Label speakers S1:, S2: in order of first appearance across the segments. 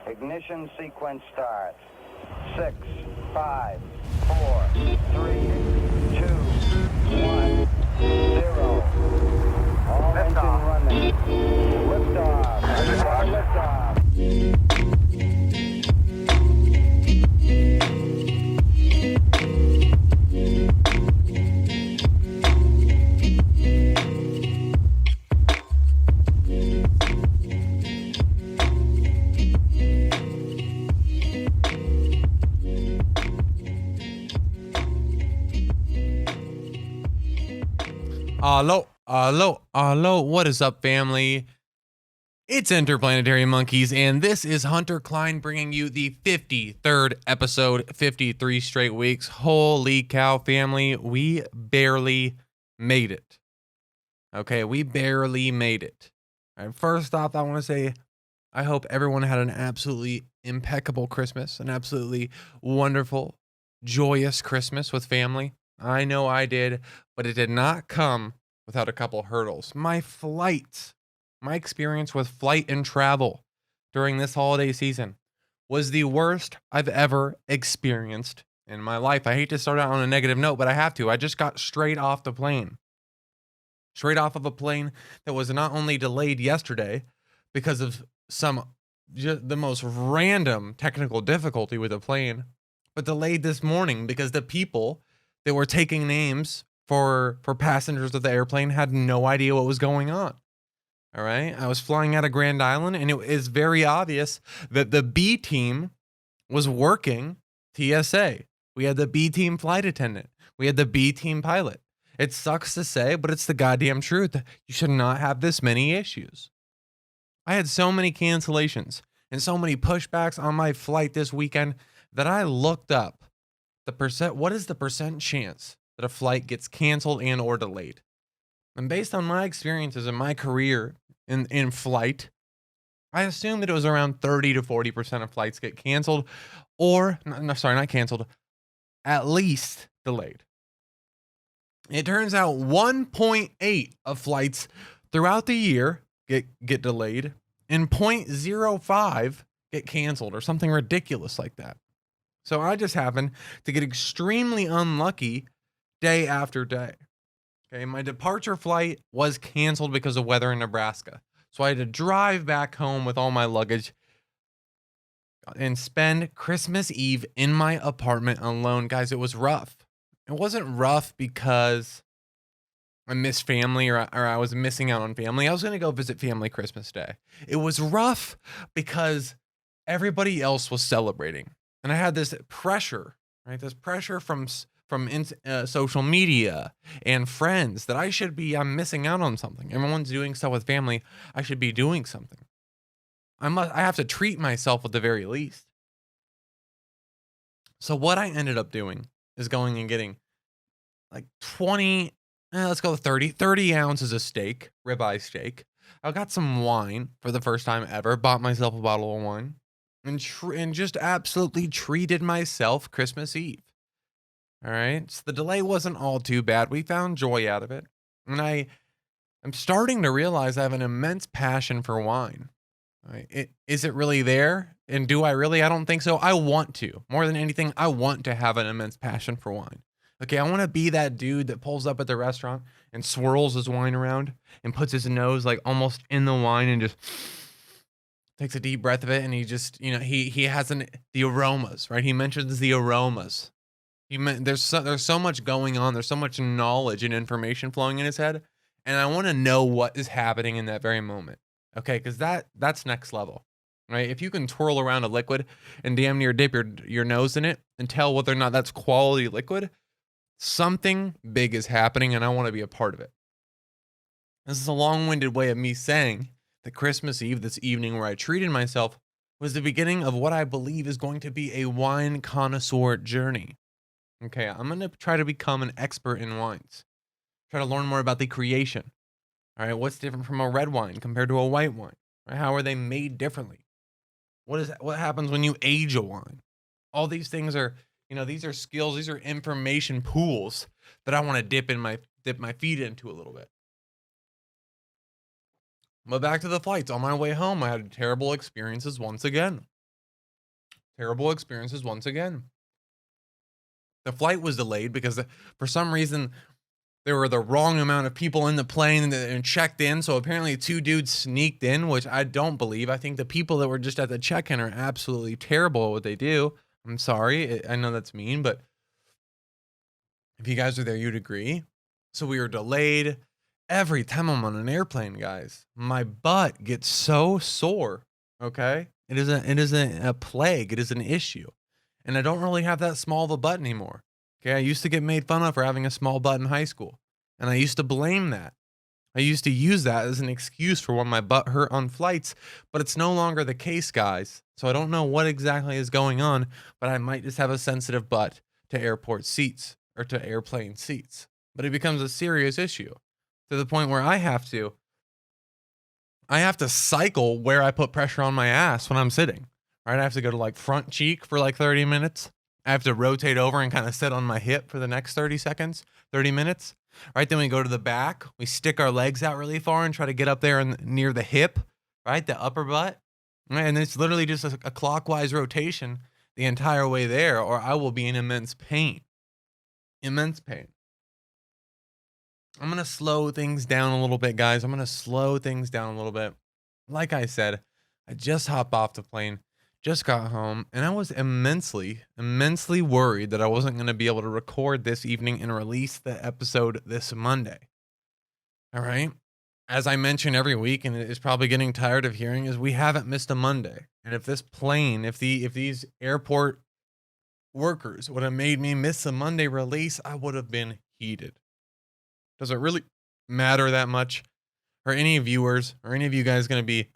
S1: Ignition sequence starts. 6, 5, 4, 3, 2, 1, 0. All engine running. Liftoff. Liftoff.
S2: Hello, what is up, family? It's Interplanetary Monkeys, and this is Hunter Klein bringing you the 53rd episode, 53 straight weeks. Holy cow, family, we barely made it. Okay, we barely made it. All right, first off, I want to say I hope everyone had an absolutely impeccable Christmas, an absolutely wonderful, joyous Christmas with family. I know I did, but it did not come without a couple hurdles. My experience with flight and travel during this holiday season was the worst I've ever experienced in my life. I hate to start out on a negative note, but I have to. I just got straight off the plane. Straight off of a plane that was not only delayed yesterday because of the most random technical difficulty with the plane, but delayed this morning because the people that were taking names for passengers of the airplane had no idea what was going on. All right. I was flying out of Grand Island, and it is very obvious that the B team was working TSA. We had the B team flight attendant. We had the B team pilot. It sucks to say, but it's the goddamn truth. You should not have this many issues. I had so many cancellations and so many pushbacks on my flight this weekend that I looked up what is the percent chance that a flight gets canceled and or delayed. And based on my experiences in my career in flight, I assume that it was around 30 to 40% of flights get canceled not canceled, at least delayed. It turns out 1.8 of flights throughout the year get delayed and 0.05 get canceled or something ridiculous like that. So I just happened to get extremely unlucky day after day. Okay, my departure flight was canceled because of weather in Nebraska. So I had to drive back home with all my luggage and spend Christmas Eve in my apartment alone. Guys, it was rough. It wasn't rough because I missed family or I was missing out on family. I was going to go visit family Christmas Day. It was rough because everybody else was celebrating. And I had this pressure, right? This pressure from social media and friends that I'm missing out on something. Everyone's doing stuff with family. I should be doing something. I have to treat myself at the very least. So what I ended up doing is going and getting like 30 ounces of steak, ribeye steak. I got some wine for the first time ever, bought myself a bottle of wine and just absolutely treated myself Christmas Eve. All right. So the delay wasn't all too bad. We found joy out of it. And I'm starting to realize I have an immense passion for wine. Right? Is it really there? And do I really? I don't think so. I want to. More than anything, I want to have an immense passion for wine. Okay, I want to be that dude that pulls up at the restaurant and swirls his wine around and puts his nose like almost in the wine and just takes a deep breath of it. And he just, he has the aromas, right? He mentions the aromas. There's so much going on. There's so much knowledge and information flowing in his head. And I want to know what is happening in that very moment. Okay, because that's next level, right? If you can twirl around a liquid and damn near dip your nose in it and tell whether or not that's quality liquid, something big is happening and I want to be a part of it. This is a long-winded way of me saying that Christmas Eve, this evening where I treated myself, was the beginning of what I believe is going to be a wine connoisseur journey. Okay, I'm going to try to become an expert in wines. Try to learn more about the creation. All right, what's different from a red wine compared to a white wine? Right? How are they made differently? What happens when you age a wine? All these things are, these are skills, these are information pools that I want to dip my feet into a little bit. But back to the flights. On my way home, I had terrible experiences once again. Terrible experiences once again. The flight was delayed because for some reason there were the wrong amount of people in the plane and checked in. So apparently 2 dudes sneaked in, which I don't believe. I think the people that were just at the check-in are absolutely terrible at what they do. I'm sorry. I know that's mean, but if you guys are there, you'd agree. So we were delayed. Every time I'm on an airplane, guys, my butt gets so sore. Okay. It is a plague. It is an issue. And I don't really have that small of a butt anymore. Okay. I used to get made fun of for having a small butt in high school. And I used to blame that. I used to use that as an excuse for when my butt hurt on flights, but it's no longer the case, guys. So I don't know what exactly is going on, but I might just have a sensitive butt to airport seats or to airplane seats. But it becomes a serious issue to the point where I have to cycle where I put pressure on my ass when I'm sitting. Right? I have to go to like front cheek for like 30 minutes. I have to rotate over and kind of sit on my hip for the next 30 minutes. Right? Then we go to the back. We stick our legs out really far and try to get up there and near the hip, right? The upper butt. Right? And it's literally just a clockwise rotation the entire way there, or I will be in immense pain. Immense pain. I'm going to slow things down a little bit, guys. I'm going to slow things down a little bit. Like I said, I just hopped off the plane, just got home, and I was immensely worried that I wasn't going to be able to record this evening and release the episode this Monday. All right? As I mention every week, and it is probably getting tired of hearing, is we haven't missed a Monday. And if this plane, if these airport workers would have made me miss a Monday release, I would have been heated. Does it really matter that much? Are any viewers or any of you guys going to be,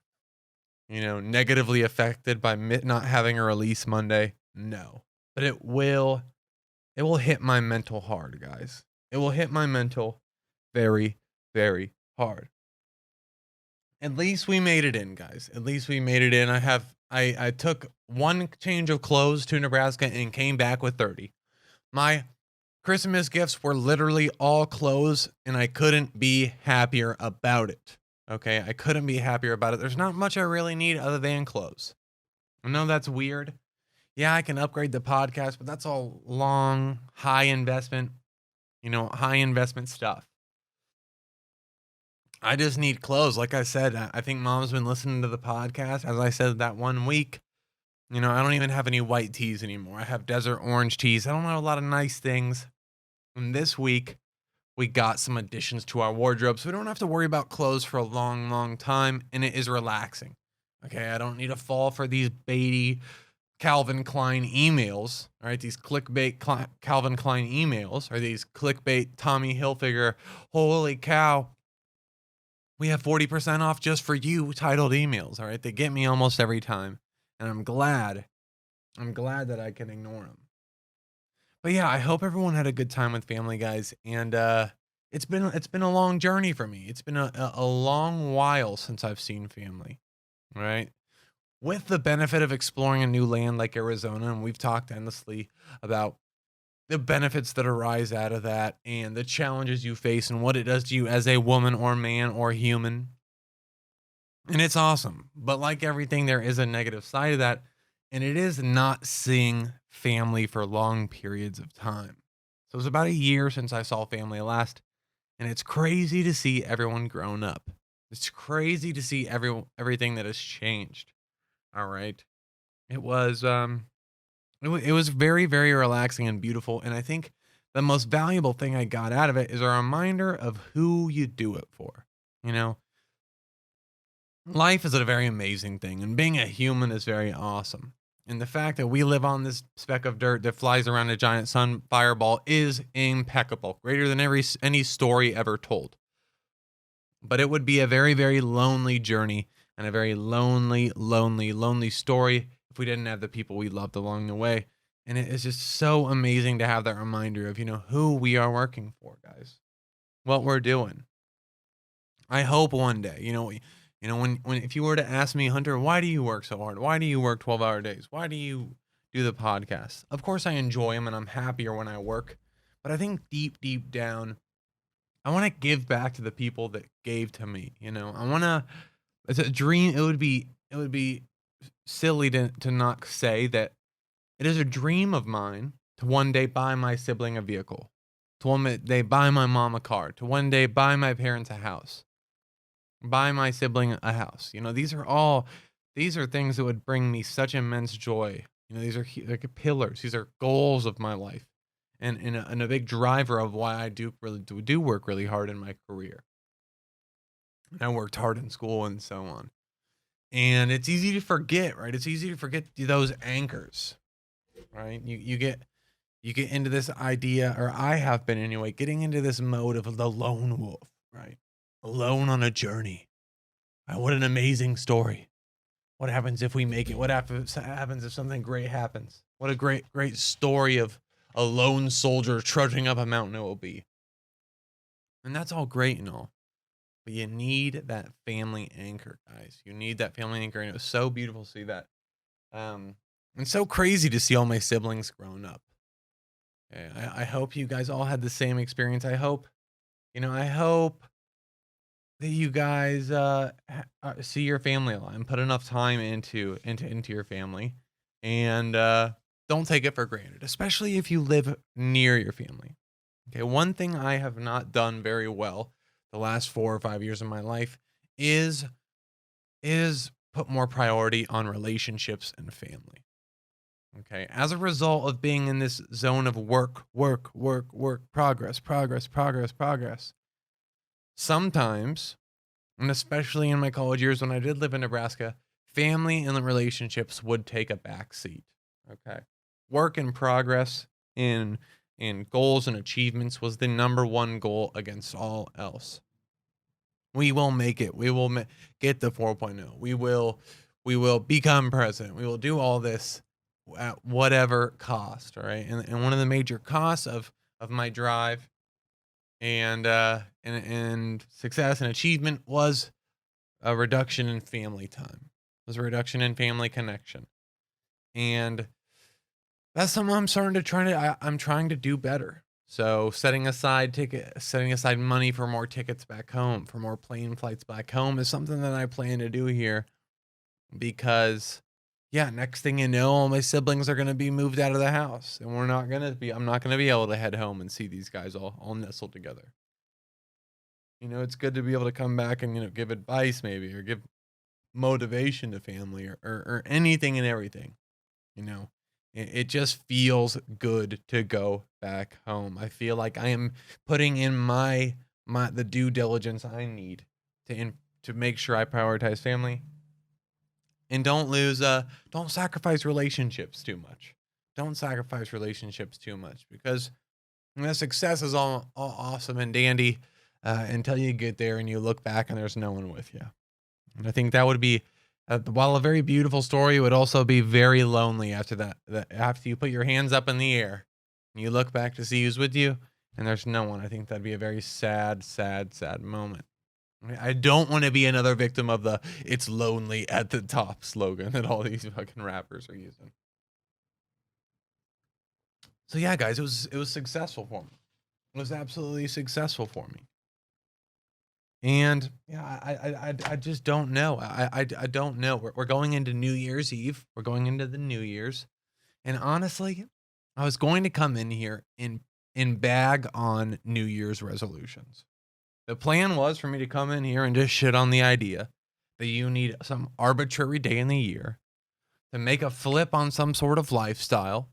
S2: negatively affected by not having a release Monday? No. But it will hit my mental hard, guys. It will hit my mental very, very hard. At least we made it in, guys. At least we made it in. I took one change of clothes to Nebraska and came back with 30. My Christmas gifts were literally all clothes, and I couldn't be happier about it. Okay, I couldn't be happier about it. There's not much I really need other than clothes. I know that's weird. Yeah, I can upgrade the podcast, but that's all long, high investment stuff. I just need clothes. Like I said, I think mom's been listening to the podcast. As I said that one week, I don't even have any white tees anymore. I have desert orange tees. I don't have a lot of nice things. And this week, we got some additions to our wardrobe, so we don't have to worry about clothes for a long, long time, and it is relaxing. Okay, I don't need to fall for these baity Calvin Klein emails, all right? These clickbait Calvin Klein emails, or these clickbait Tommy Hilfiger, holy cow, we have 40% off just for you titled emails, all right? They get me almost every time, and I'm glad that I can ignore them. But yeah, I hope everyone had a good time with family, guys. And it's been a long journey for me. It's been a long while since I've seen family, right? With the benefit of exploring a new land like Arizona, and we've talked endlessly about the benefits that arise out of that and the challenges you face and what it does to you as a woman or man or human. And it's awesome. But like everything, there is a negative side of that. And it is not seeing family for long periods of time. So it was about a year since I saw family last, and it's crazy to see everyone grown up. It's crazy to see everything that has changed. All right. It was it was very, very relaxing and beautiful, and I think the most valuable thing I got out of it is a reminder of who you do it for. Life is a very amazing thing, and being a human is very awesome. And the fact that we live on this speck of dirt that flies around a giant sun fireball is impeccable, greater than any story ever told. But it would be a very, very lonely journey and a very lonely, lonely, lonely story if we didn't have the people we loved along the way. And it is just so amazing to have that reminder of, who we are working for, guys, what we're doing. I hope one day, when if you were to ask me, Hunter, why do you work so hard? Why do you work 12-hour days? Why do you do the podcast? Of course I enjoy them and I'm happier when I work, but I think deep, deep down, I want to give back to the people that gave to me. It's a dream. It would be silly to not say that It is a dream of mine to one day buy my sibling a vehicle, to one day buy my mom a car, to one day buy my parents a house, buy my sibling a house. These are things that would bring me such immense joy. These are like pillars. These are goals of my life, and a big driver of why I do work really hard in my career. And I worked hard in school and so on. And it's easy to forget, right? It's easy to forget those anchors, right? You get into this idea, or I have been anyway, getting into this mode of the lone wolf, right? Alone on a journey. Right? What an amazing story. What happens if we make it? What happens if something great happens? What a great story of a lone soldier trudging up a mountain it will be. And that's all great and all. But you need that family anchor, guys. You need that family anchor. And it was so beautiful to see that. And so crazy to see all my siblings grown up. Okay, I hope you guys all had the same experience. I hope that you guys see your family a lot and put enough time into your family, and don't take it for granted, especially if you live near your family. Okay, one thing I have not done very well the last 4 or 5 years of my life is put more priority on relationships and family. Okay, as a result of being in this zone of work, progress, sometimes, and especially in my college years when I did live in Nebraska, family and relationships would take a back seat. Okay, work in progress in goals and achievements was the number one goal against all else. We will make it. We will get the 4.0. We will become president. We will do all this at whatever cost. All right, and one of the major costs of my drive and success and achievement was a reduction in family time. Was a reduction in family connection, and that's something I'm trying to do better. So setting aside money for more tickets back home, for more plane flights back home is something that I plan to do here, because yeah, next thing you know, all my siblings are going to be moved out of the house, and I'm not going to be able to head home and see these guys all nestled together. It's good to be able to come back and, give advice maybe, or give motivation to family, or anything and everything. It just feels good to go back home. I feel like I am putting in the due diligence I need to make sure I prioritize family, and don't sacrifice relationships too much. Don't sacrifice relationships too much, because success is all awesome and dandy until you get there and you look back and there's no one with you. And I think that would be, while a very beautiful story, it would also be very lonely after that. After you put your hands up in the air and you look back to see who's with you and there's no one. I think that'd be a very sad moment. I don't want to be another victim of the "it's lonely at the top" slogan that all these fucking rappers are using. So yeah, guys, it was successful for me. It was absolutely successful for me. And yeah, I just don't know. I don't know. We're going into New Year's Eve. We're going into the New Year's. And honestly, I was going to come in here and bag on New Year's resolutions. The plan was for me to come in here and just shit on the idea that you need some arbitrary day in the year to make a flip on some sort of lifestyle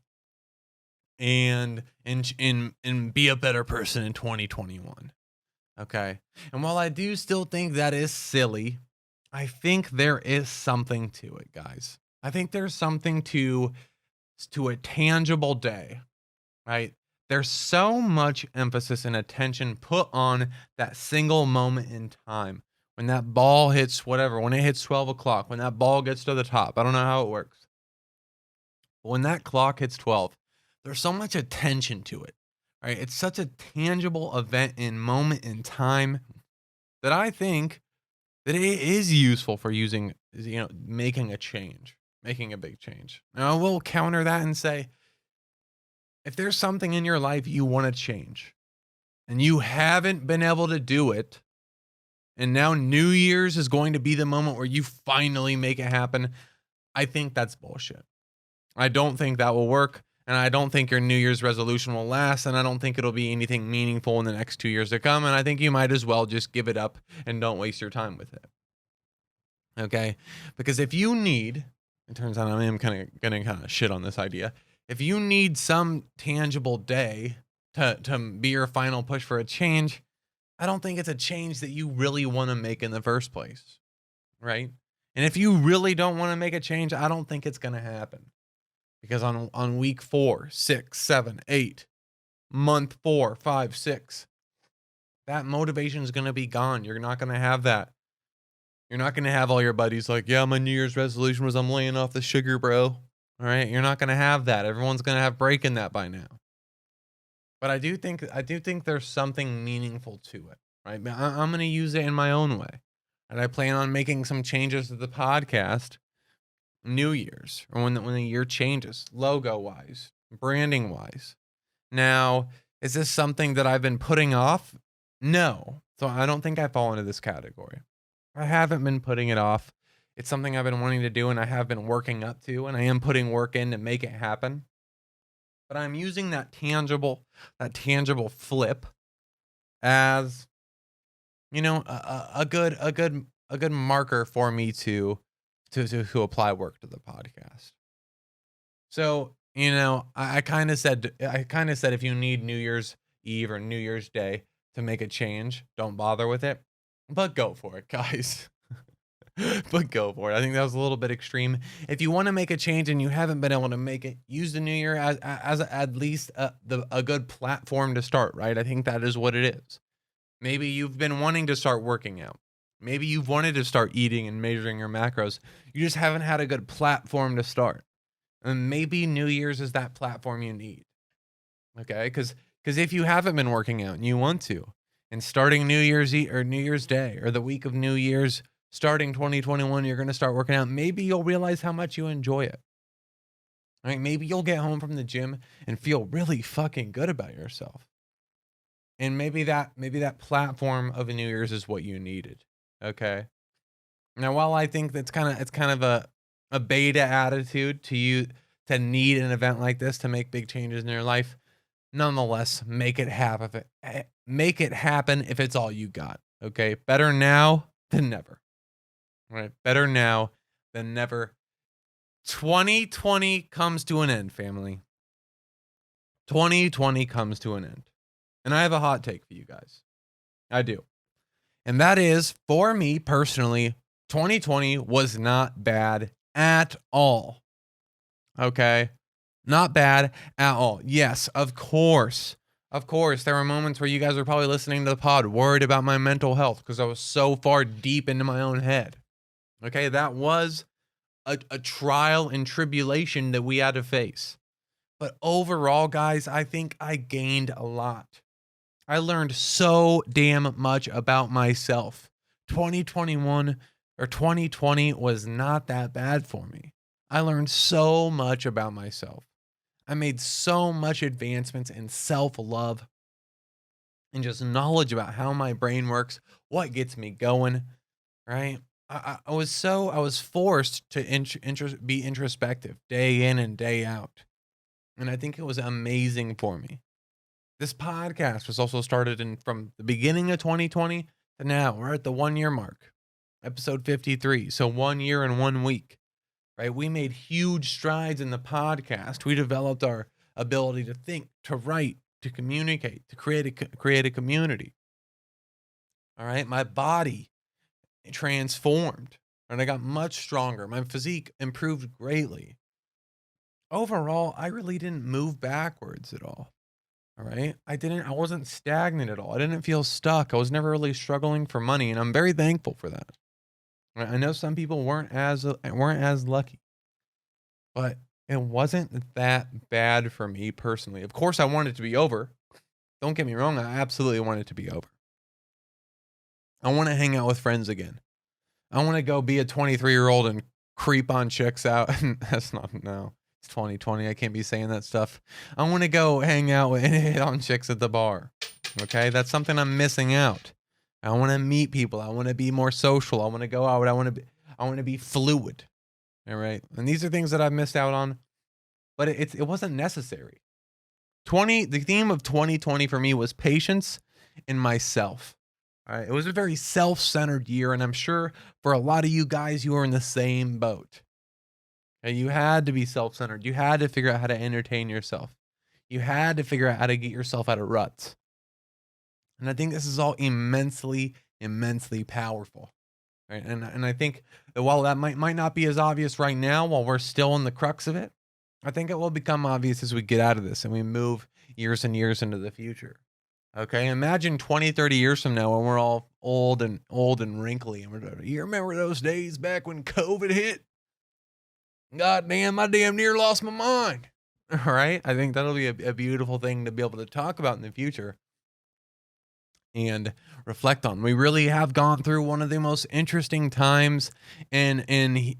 S2: and be a better person in 2021. Okay. And while I do still think that is silly, I think there is something to it, guys. I think there's something to a tangible day, right? There's so much emphasis and attention put on that single moment in time. When that ball hits when it hits 12 o'clock, when that ball gets to the top. I don't know how it works. But when that clock hits 12, there's so much attention to it. Right? It's such a tangible event and moment in time that I think that it is useful for making a change, making a big change. Now, I will counter that and say, if there's something in your life you want to change and you haven't been able to do it, and now New Year's is going to be the moment where you finally make it happen, I think that's bullshit. I don't think that will work. And I don't think your New Year's resolution will last. And I don't think it'll be anything meaningful in the next 2 years to come. And I think you might as well just give it up and don't waste your time with it. Okay. Because if you need, it turns out I am going to shit on this idea. If you need some tangible day to be your final push for a change, I don't think it's a change that you really want to make in the first place. Right. And if you really don't want to make a change, I don't think it's going to happen. Because on week 4, 6, 7, 8, month 4, 5, 6, that motivation is going to be gone. You're not going to have that. You're not going to have all your buddies like, yeah, my New Year's resolution was I'm laying off the sugar, bro. All right. You're not going to have that. Everyone's going to have breaking that by now. But I do think there's something meaningful to it. Right. I'm going to use it in my own way. And I plan on making some changes to the podcast New Year's, or when the year changes, logo wise, branding wise. Now, is this something that I've been putting off? No. So I don't think I fall into this category. I haven't been putting it off. It's something I've been wanting to do and I have been working up to, and I am putting work in to make it happen. But I'm using that tangible flip as, a good marker for me to apply work to the podcast. So, I kind of said if you need New Year's Eve or New Year's Day to make a change, don't bother with it, but go for it, guys. But go for it. I think that was a little bit extreme. If you want to make a change and you haven't been able to make it, use the New Year as at least a good platform to start, right? I think that is what it is. Maybe you've been wanting to start working out. Maybe you've wanted to start eating and measuring your macros. You just haven't had a good platform to start. And maybe New Year's is that platform you need. Okay? Because if you haven't been working out and you want to, and starting New Year's Eve or New Year's Day or the week of New Year's, starting 2021, you're going to start working out. Maybe you'll realize how much you enjoy it. Right? Maybe you'll get home from the gym and feel really fucking good about yourself. And maybe that platform of a New Year's is what you needed. Okay. Now, while I think it's kind of a beta attitude to need an event like this to make big changes in your life, nonetheless, make it happen. Make it happen if it's all you got. Okay. Better now than never. All right. Better now than never. 2020 comes to an end, family. 2020 comes to an end. And I have a hot take for you guys. I do. And that is, for me personally, 2020 was not bad at all. Okay? Not bad at all. Yes, of course. Of course, there were moments where you guys were probably listening to the pod worried about my mental health because I was so far deep into my own head. Okay? That was a trial and tribulation that we had to face. But overall, guys, I think I gained a lot. I learned so damn much about myself. 2021 or 2020 was not that bad for me. I learned so much about myself. I made so much advancements in self-love and just knowledge about how my brain works, what gets me going, right? I was forced to be introspective day in and day out. And I think it was amazing for me. This podcast was also started from the beginning of 2020 to now. We're at the 1 year mark, episode 53. So 1 year and 1 week, right? We made huge strides in the podcast. We developed our ability to think, to write, to communicate, to create a community. All right. My body transformed and I got much stronger. My physique improved greatly. Overall, I really didn't move backwards at all. All right. I wasn't stagnant at all. I didn't feel stuck. I was never really struggling for money. And I'm very thankful for that. Right? I know some people weren't as lucky, but it wasn't that bad for me personally. Of course, I want it to be over. Don't get me wrong. I absolutely want it to be over. I want to hang out with friends again. I want to go be a 23-year-old and creep on chicks out. That's not, no. It's 2020. I can't be saying that stuff. I want to go hang out with and hit on chicks at the bar. Okay? That's something I'm missing out. I want to meet people. I want to be more social. I want to go out. I want to be fluid. All right? And these are things that I've missed out on. but it wasn't necessary. The theme of 2020 for me was patience in myself. All right. It was a very self-centered year, and I'm sure for a lot of you guys, you were in the same boat. And you had to be self-centered. You had to figure out how to entertain yourself. You had to figure out how to get yourself out of ruts. And I think this is all immensely, immensely powerful. Right. And I think that while that might not be as obvious right now, while we're still in the crux of it, I think it will become obvious as we get out of this and we move years and years into the future. Okay, imagine 20, 30 years from now when we're all old and wrinkly, and you remember those days back when COVID hit? God damn, I damn near lost my mind. All right, I think that'll be a beautiful thing to be able to talk about in the future and reflect on. We really have gone through one of the most interesting times in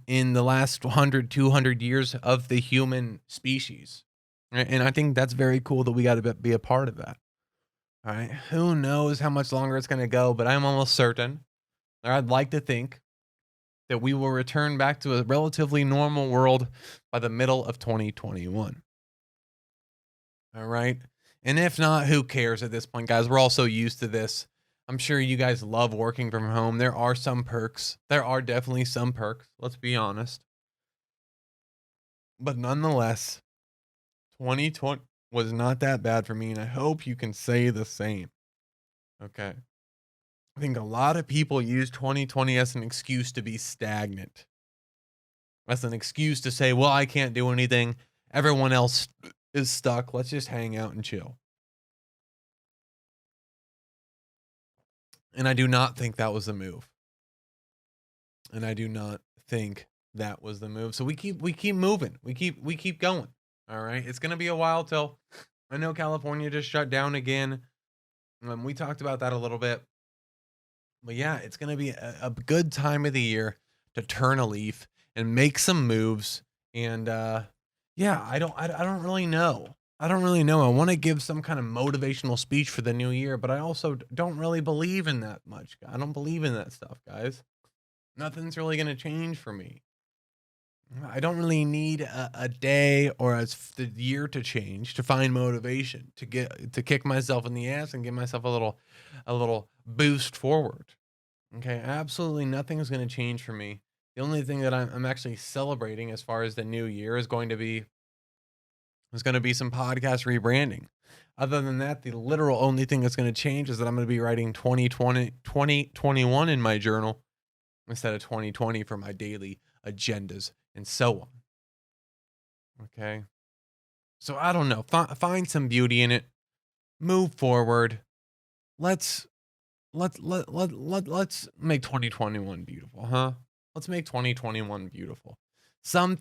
S2: the last 100, 200 years of the human species. Right? And I think that's very cool that we got to be a part of that. All right. Who knows how much longer it's going to go, but I'm almost certain, or I'd like to think, that we will return back to a relatively normal world by the middle of 2021. All right. And if not, who cares at this point, guys? We're all so used to this. I'm sure you guys love working from home. There are some perks. There are definitely some perks. Let's be honest. But nonetheless, 2020 was not that bad for me, and I hope you can say the same. Okay. I think a lot of people use 2020 as an excuse to be stagnant. As an excuse to say, well, I can't do anything. Everyone else is stuck. Let's just hang out and chill. And I do not think that was the move. And I do not think that was the move. So we keep moving. We keep going. All right. It's gonna be a while till I know California just shut down again. We talked about that a little bit. But yeah, it's gonna be a good time of the year to turn a leaf and make some moves. And yeah, I don't really know. I don't really know. I want to give some kind of motivational speech for the new year, but I also don't really believe in that much. I don't believe in that stuff, guys. Nothing's really gonna change for me. I don't really need a day or the year to change to find motivation to kick myself in the ass and give myself a little boost forward. Okay, absolutely nothing's going to change for me. The only thing that I'm actually celebrating as far as the new year is going to be some podcast rebranding. Other than that, the literal only thing that's going to change is that I'm going to be writing 2021 in my journal instead of 2020 for my daily agendas and so on. Okay. So I don't know. Find some beauty in it. Move forward. Let's make 2021 beautiful, huh? Let's make 2021 beautiful. Some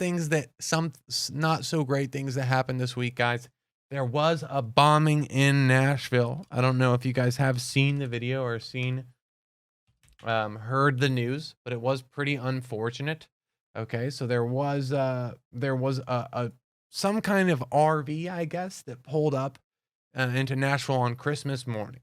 S2: not so great things that happened this week, guys. There was a bombing in Nashville. I don't know if you guys have seen the video or heard the news, but it was pretty unfortunate. Okay, so there was some kind of RV, I guess, that pulled up into Nashville on Christmas morning.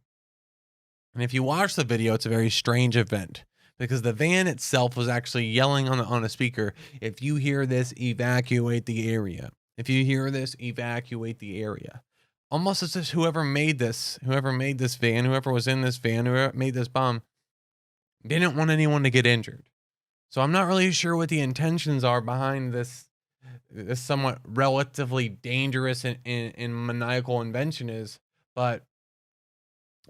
S2: And if you watch the video, it's a very strange event because the van itself was actually yelling on a speaker, "If you hear this, evacuate the area. If you hear this, evacuate the area." Almost as if whoever made this van, whoever was in this van, whoever made this bomb, didn't want anyone to get injured. So I'm not really sure what the intentions are behind this somewhat relatively dangerous and maniacal invention is, but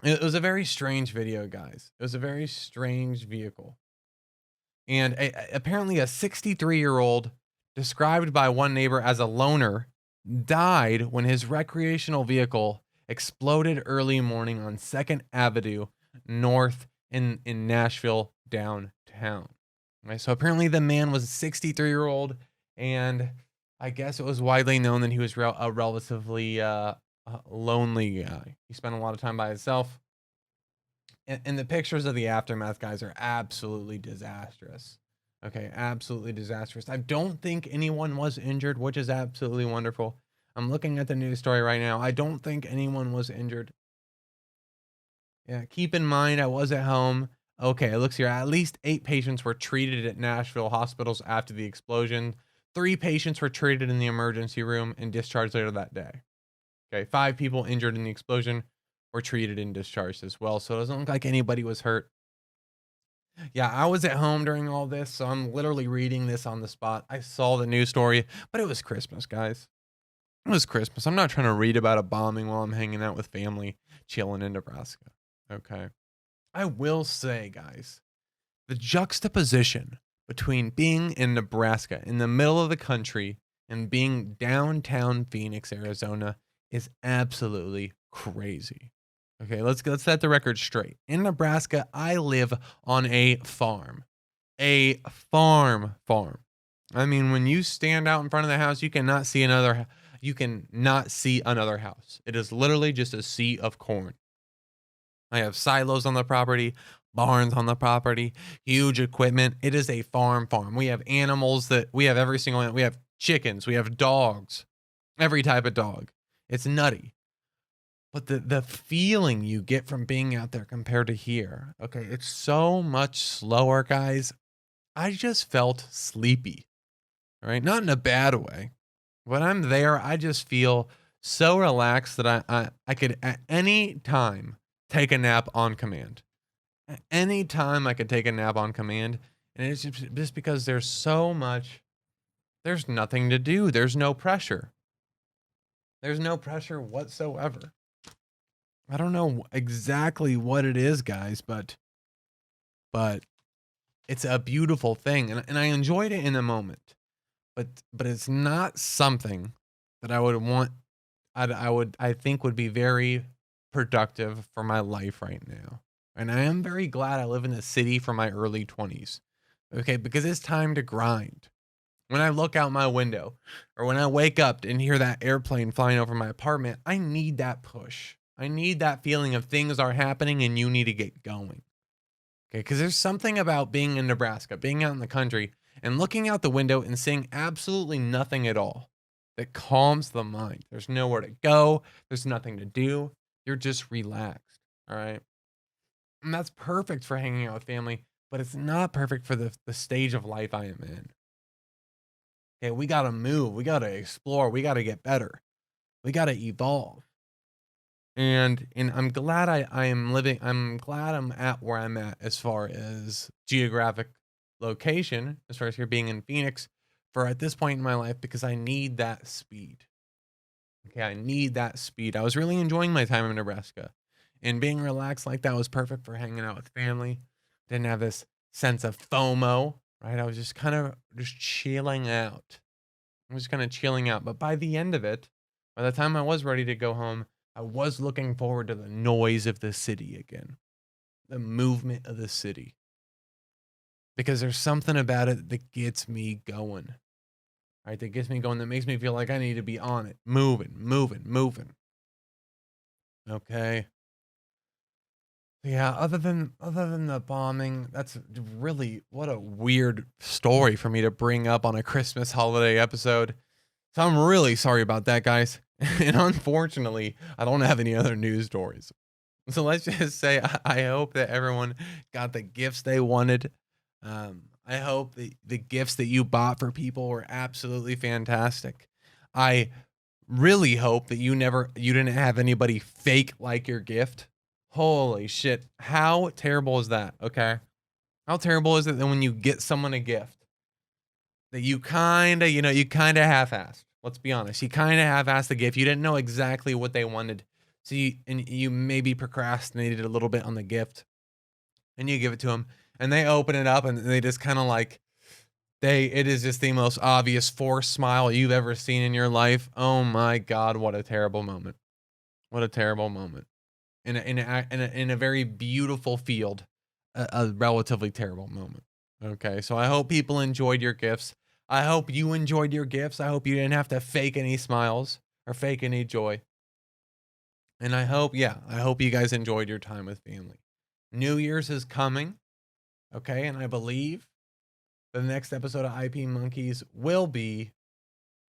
S2: it was a very strange video, guys. It was a very strange vehicle. And apparently a 63-year-old, described by one neighbor as a loner, died when his recreational vehicle exploded early morning on 2nd Avenue North in Nashville downtown. Right, so apparently the man was a 63-year-old, and I guess it was widely known that he was a relatively lonely guy. He spent a lot of time by himself. And the pictures of the aftermath, guys, are absolutely disastrous. Okay, absolutely disastrous. I don't think anyone was injured, which is absolutely wonderful. I'm looking at the news story right now. I don't think anyone was injured. Yeah, keep in mind, I was at home. Okay, it looks here. At least 8 patients were treated at Nashville hospitals after the explosion. 3 patients were treated in the emergency room and discharged later that day. Okay, 5 people injured in the explosion were treated and discharged as well. So it doesn't look like anybody was hurt. Yeah, I was at home during all this, so I'm literally reading this on the spot. I saw the news story, but it was Christmas, guys. It was Christmas. I'm not trying to read about a bombing while I'm hanging out with family, chilling in Nebraska. Okay. I will say, guys, the juxtaposition between being in Nebraska, in the middle of the country, and being downtown Phoenix, Arizona, is absolutely crazy. Okay, let's set the record straight. In Nebraska, I live on a farm. A farm. I mean, when you stand out in front of the house, you cannot see another house. It is literally just a sea of corn. I have silos on the property, barns on the property, huge equipment. It is a farm. We have animals that we have every single one. We have chickens, we have dogs, every type of dog. It's nutty. But the feeling you get from being out there compared to here, okay, it's so much slower, guys. I just felt sleepy, right? Not in a bad way. When I'm there, I just feel so relaxed that I could at any time take a nap on command. At any time I could take a nap on command. And it's just because there's nothing to do. There's no pressure. There's no pressure whatsoever. I don't know exactly what it is, guys, but it's a beautiful thing, and I enjoyed it in the moment. But it's not something that I would want. I think would be very productive for my life right now. And I am very glad I live in the city for my early 20s. Okay, because it's time to grind. When I look out my window or when I wake up and hear that airplane flying over my apartment, I need that push. I need that feeling of things are happening and you need to get going. Okay, because there's something about being in Nebraska, being out in the country, and looking out the window and seeing absolutely nothing at all that calms the mind. There's nowhere to go, there's nothing to do. You're just relaxed. All right. And that's perfect for hanging out with family, but it's not perfect for the stage of life I am in. Okay, we got to move, we got to explore, we got to get better, we got to evolve. And I'm glad I'm glad I'm at where I'm at as far as geographic location, as far as here being in Phoenix for at this point in my life, because I need that speed. Okay, I need that speed. I was really enjoying my time in Nebraska, and being relaxed like that was perfect for hanging out with family. Didn't have this sense of FOMO, right? I was just kind of just chilling out. I was kind of chilling out. But by the end of it, by the time I was ready to go home, I was looking forward to the noise of the city again, the movement of the city. Because there's something about it that gets me going, right? That gets me going, that makes me feel like I need to be on it, moving. Okay. Yeah, other than the bombing, that's really what a weird story for me to bring up on a Christmas holiday episode. So I'm really sorry about that, guys. And unfortunately, I don't have any other news stories. So let's just say I hope that everyone got the gifts they wanted. I hope the gifts that you bought for people were absolutely fantastic. I really hope that you didn't have anybody fake like your gift. Holy shit. How terrible is that? Okay. How terrible is it that when you get someone a gift that you kind of, you kind of half-assed? Let's be honest. You kind of half-assed the gift. You didn't know exactly what they wanted. So you maybe procrastinated a little bit on the gift and you give it to them and they open it up and they just kind of like, it is just the most obvious forced smile you've ever seen in your life. Oh my God. What a terrible moment. What a terrible moment. In a very beautiful field, a relatively terrible moment. Okay, so I hope people enjoyed your gifts. I hope you enjoyed your gifts. I hope you didn't have to fake any smiles or fake any joy. And I hope you guys enjoyed your time with family. New Year's is coming. Okay, and I believe the next episode of IP Monkeys will be,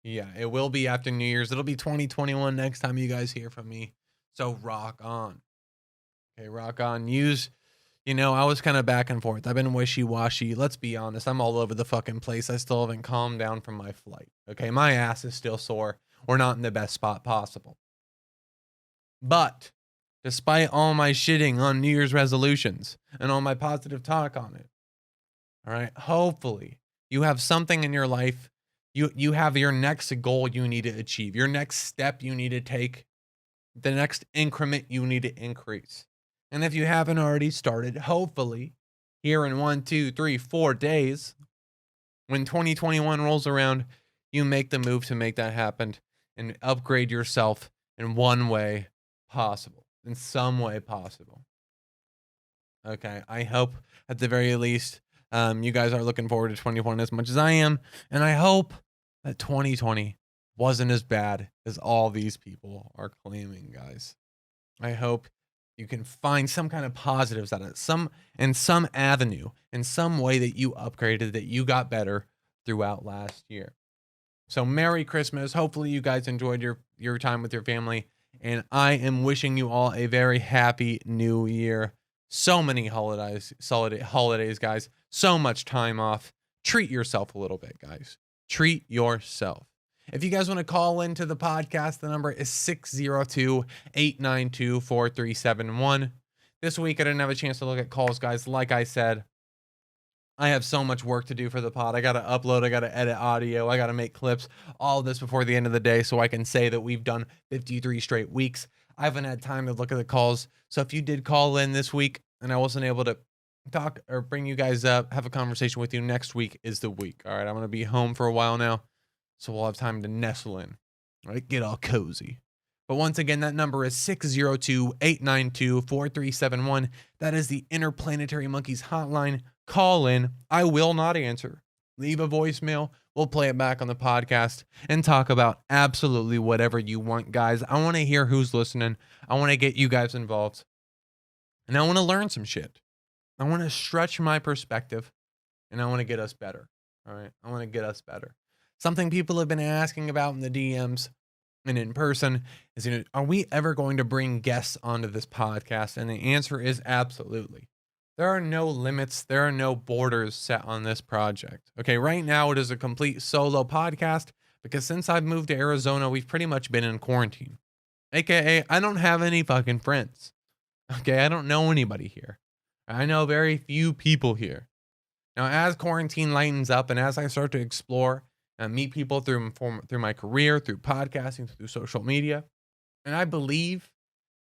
S2: it will be after New Year's. It'll be 2021 next time you guys hear from me. So rock on. Okay, rock on. Use I was kind of back and forth. I've been wishy-washy. Let's be honest. I'm all over the fucking place. I still haven't calmed down from my flight. Okay, my ass is still sore. We're not in the best spot possible. But despite all my shitting on New Year's resolutions and all my positive talk on it, all right, hopefully you have something in your life. You have your next goal you need to achieve, your next step you need to take, the next increment you need to increase. And if you haven't already started, hopefully here in 1, 2, 3, 4 days, when 2021 rolls around, you make the move to make that happen and upgrade yourself in one way possible, in some way possible. Okay, I hope at the very least you guys are looking forward to 2021 as much as I am, and I hope that 2020 wasn't as bad as all these people are claiming, guys. I hope you can find some kind of positives out of it, some avenue, in some way that you upgraded, that you got better throughout last year. So Merry Christmas. Hopefully you guys enjoyed your time with your family, and I am wishing you all a very happy new year. So many holidays, guys. So much time off. Treat yourself a little bit, guys. Treat yourself. If you guys want to call into the podcast, the number is 602-892-4371. This week, I didn't have a chance to look at calls, guys. Like I said, I have so much work to do for the pod. I got to upload. I got to edit audio. I got to make clips. All of this before the end of the day so I can say that we've done 53 straight weeks. I haven't had time to look at the calls. So if you did call in this week and I wasn't able to talk or bring you guys up, have a conversation with you, next week is the week. All right, I'm going to be home for a while now, so we'll have time to nestle in. All right, get all cozy. But once again, that number is 602-892-4371. That is the Interplanetary Monkeys hotline. Call in. I will not answer. Leave a voicemail. We'll play it back on the podcast and talk about absolutely whatever you want, guys. I want to hear who's listening. I want to get you guys involved. And I want to learn some shit. I want to stretch my perspective, and I want to get us better. All right? I want to get us better. Something people have been asking about in the DMs and in person is, are we ever going to bring guests onto this podcast? And the answer is absolutely. There are no limits. There are no borders set on this project. Okay, right now it is a complete solo podcast because since I've moved to Arizona, we've pretty much been in quarantine. AKA, I don't have any fucking friends. Okay, I don't know anybody here. I know very few people here. Now, as quarantine lightens up and as I start to explore and meet people through my career, through podcasting, through social media, and I believe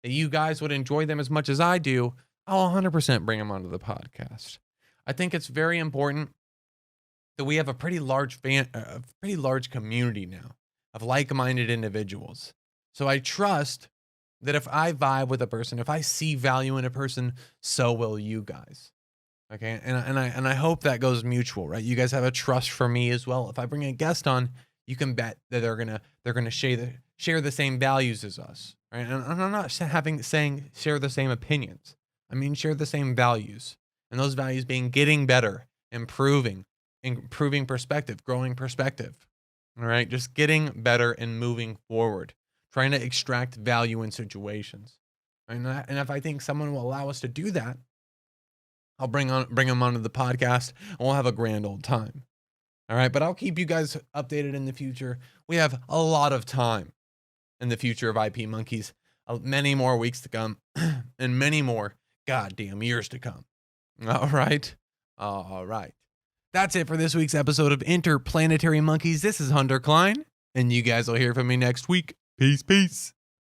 S2: that you guys would enjoy them as much as I do, I'll 100% bring them onto the podcast. I think it's very important that we have a pretty large community now of like-minded individuals. So I trust that if I vibe with a person, if I see value in a person, so will you guys. Okay, and I hope that goes mutual, right? You guys have a trust for me as well. If I bring a guest on, you can bet that they're gonna share the same values as us, right? And I'm not saying share the same opinions. I mean, share the same values, and those values being getting better, improving perspective, growing perspective. All right, just getting better and moving forward, trying to extract value in situations. And if I think someone will allow us to do that, I'll bring them onto the podcast, and we'll have a grand old time. All right, but I'll keep you guys updated in the future. We have a lot of time in the future of IP Monkeys, many more weeks to come, and many more goddamn years to come. All right. That's it for this week's episode of Interplanetary Monkeys. This is Hunter Klein, and you guys will hear from me next week. Peace.